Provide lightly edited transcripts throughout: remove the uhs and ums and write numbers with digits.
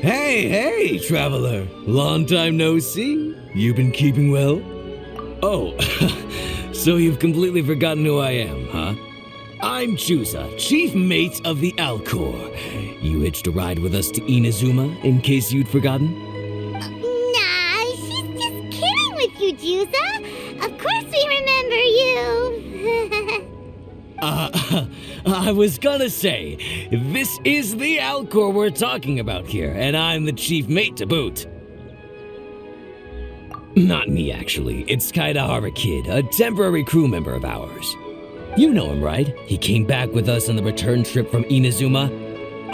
Hey, traveler. Long time no see. You been keeping well? Oh, so you've completely forgotten who I am, huh? I'm Kazuha, chief mate of the Alcor. You hitched a ride with us to Inazuma, in case you'd forgotten? Nah, she's just kidding with you, Kazuha. Of course we remember you. I was gonna say, this is the Alcor we're talking about here, and I'm the chief mate to boot. Not me, actually. It's Kazuha Kid, a temporary crew member of ours. You know him, right? He came back with us on the return trip from Inazuma.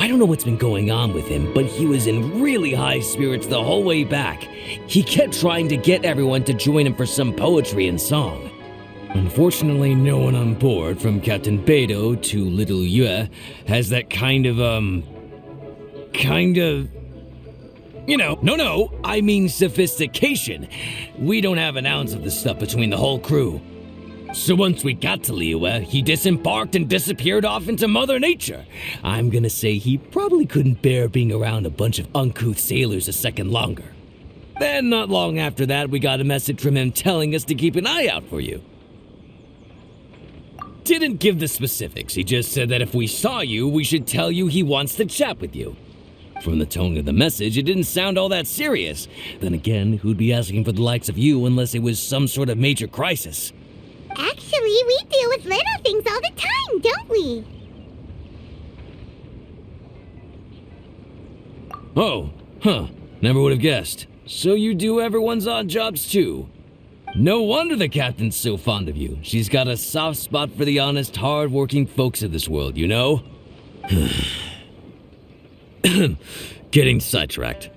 I don't know what's been going on with him, but he was in really high spirits the whole way back. He kept trying to get everyone to join him for some poetry and song. Unfortunately, no one on board, from Captain Beidou to Little Yue, has that kind of, No, I mean sophistication. We don't have an ounce of the stuff between the whole crew. So once we got to Liyue, he disembarked and disappeared off into Mother Nature. I'm gonna say he probably couldn't bear being around a bunch of uncouth sailors a second longer. Then, not long after that, we got a message from him telling us to keep an eye out for you. Didn't give the specifics, he just said that if we saw you, we should tell you he wants to chat with you. From the tone of the message, it didn't sound all that serious. Then again, who'd be asking for the likes of you unless it was some sort of major crisis? Actually, we deal with little things all the time, don't we? Oh, never would have guessed. So you do everyone's odd jobs too. No wonder the captain's so fond of you. She's got a soft spot for the honest, hard-working folks of this world, you know? Getting sidetracked.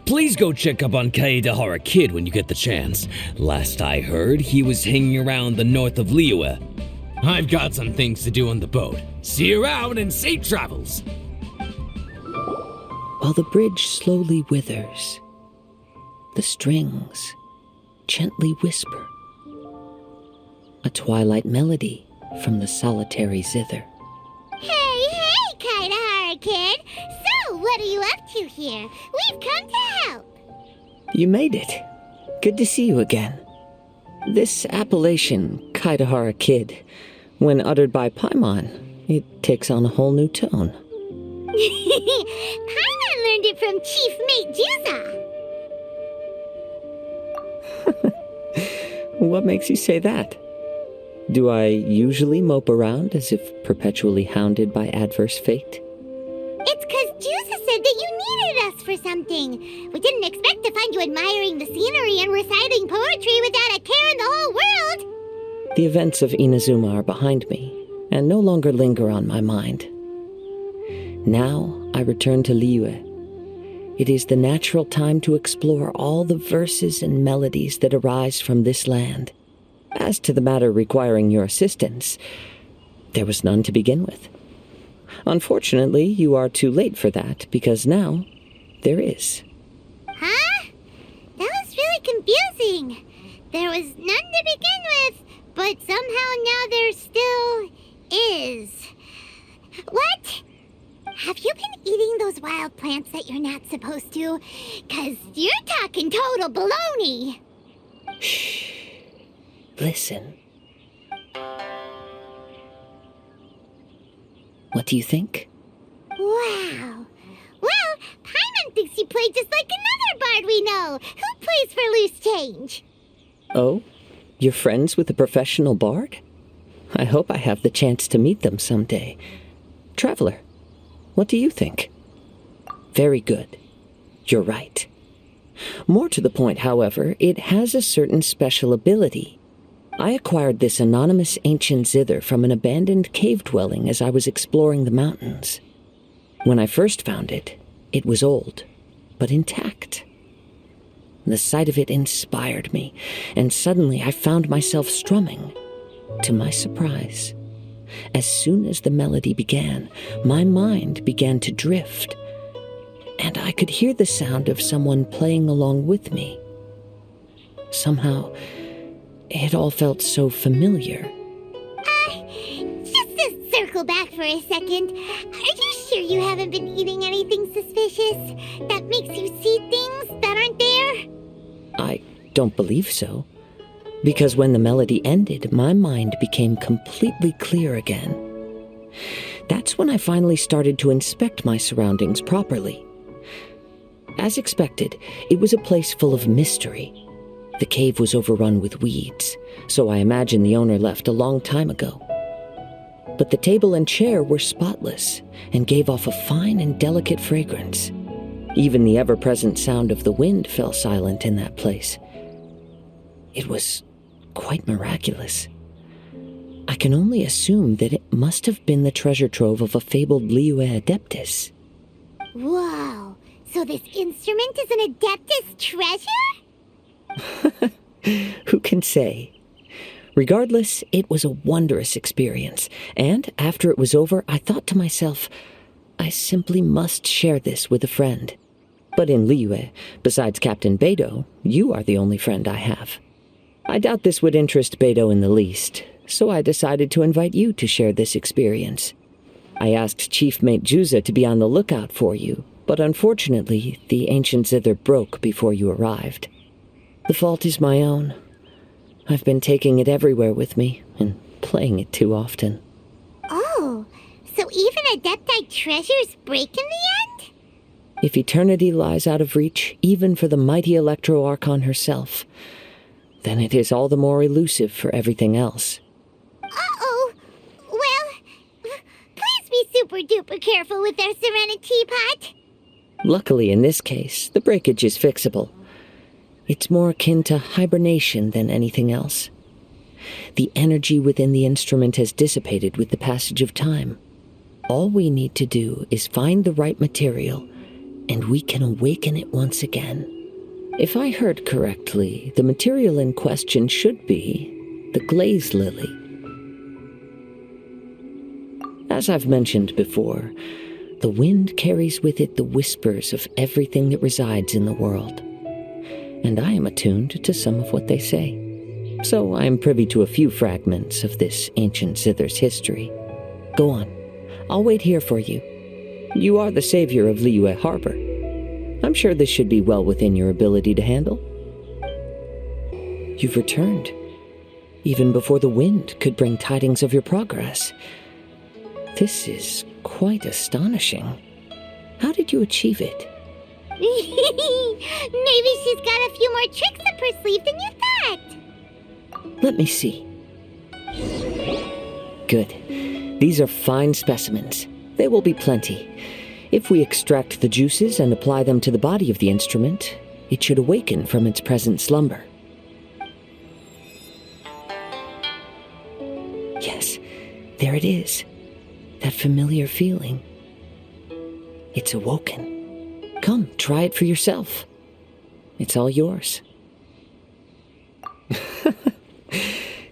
Please go check up on Kazuha Kid when you get the chance. Last I heard, he was hanging around the north of Liyue. I've got some things to do on the boat. See you around and safe travels! While the bridge slowly withers, the strings gently whisper, a twilight melody from the solitary zither. Hey, Kazuha Kid. So, what are you up to here? We've come to help. You made it. Good to see you again. This appellation, Kazuha Kid, when uttered by Paimon, it takes on a whole new tone. Paimon learned it from Chief Mate Kazuha. What makes you say that? Do I usually mope around as if perpetually hounded by adverse fate? It's 'cause Kazuha said that you needed us for something. We didn't expect to find you admiring the scenery and reciting poetry without a care in the whole world. The events of Inazuma are behind me, and no longer linger on my mind. Now I return to Liyue. It is the natural time to explore all the verses and melodies that arise from this land. As to the matter requiring your assistance, there was none to begin with. Unfortunately, you are too late for that, because now there is. Huh? That was really confusing. There was none to begin with, but somehow now there still is. What? Have you been eating those wild plants that you're not supposed to? 'Cause you're talking total baloney. Shh. Listen. What do you think? Wow. Well, Paimon thinks you play just like another bard we know, who plays for loose change. Oh? You're friends with a professional bard? I hope I have the chance to meet them someday. Traveler, what do you think? Very good. You're right. More to the point, however, it has a certain special ability. I acquired this anonymous ancient zither from an abandoned cave dwelling as I was exploring the mountains. When I first found it, it was old, but intact. The sight of it inspired me, and suddenly I found myself strumming. To my surprise, as soon as the melody began, my mind began to drift, and I could hear the sound of someone playing along with me. Somehow, it all felt so familiar. Just to circle back for a second, are you sure you haven't been eating anything suspicious that makes you see things that aren't there? I don't believe so. Because when the melody ended, my mind became completely clear again. That's when I finally started to inspect my surroundings properly. As expected, it was a place full of mystery. The cave was overrun with weeds, so I imagine the owner left a long time ago. But the table and chair were spotless and gave off a fine and delicate fragrance. Even the ever-present sound of the wind fell silent in that place. It was quite miraculous. I can only assume that it must have been the treasure trove of a fabled Liyue Adeptus. Whoa, so this instrument is an Adeptus treasure? Who can say? Regardless, it was a wondrous experience, and after it was over, I thought to myself, I simply must share this with a friend. But in Liyue, besides Captain Beidou, you are the only friend I have. I doubt this would interest Beidou in the least, so I decided to invite you to share this experience. I asked Chief Mate Juza to be on the lookout for you, but unfortunately, the ancient zither broke before you arrived. The fault is my own. I've been taking it everywhere with me, and playing it too often. Oh, so even Adepti treasures break in the end? If eternity lies out of reach, even for the mighty Electro Archon herself, then it is all the more elusive for everything else. Uh-oh. Well, please be super-duper careful with our Serenic Teapot. Luckily, in this case, the breakage is fixable. It's more akin to hibernation than anything else. The energy within the instrument has dissipated with the passage of time. All we need to do is find the right material, and we can awaken it once again. If I heard correctly, the material in question should be the glaze lily. As I've mentioned before, the wind carries with it the whispers of everything that resides in the world. And I am attuned to some of what they say. So I am privy to a few fragments of this ancient zither's history. Go on. I'll wait here for you. You are the savior of Liyue Harbor. I'm sure this should be well within your ability to handle. You've returned, even before the wind could bring tidings of your progress. This is quite astonishing. How did you achieve it? Maybe she's got a few more tricks up her sleeve than you thought. Let me see. Good. These are fine specimens. There will be plenty. If we extract the juices and apply them to the body of the instrument, it should awaken from its present slumber. Yes, there it is. That familiar feeling. It's awoken. Come, try it for yourself. It's all yours.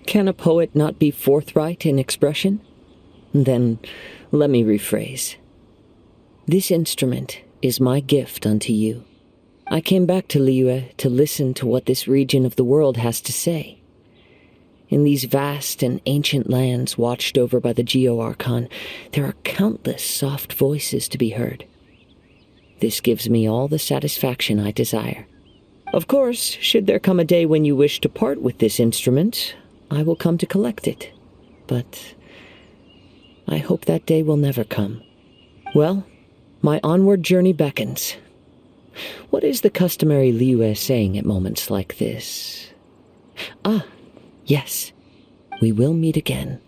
Can a poet not be forthright in expression? Then let me rephrase. This instrument is my gift unto you. I came back to Liyue to listen to what this region of the world has to say. In these vast and ancient lands watched over by the Geo-Archon, there are countless soft voices to be heard. This gives me all the satisfaction I desire. Of course, should there come a day when you wish to part with this instrument, I will come to collect it. But I hope that day will never come. Well, my onward journey beckons. What is the customary Liyue saying at moments like this? Ah, yes, we will meet again.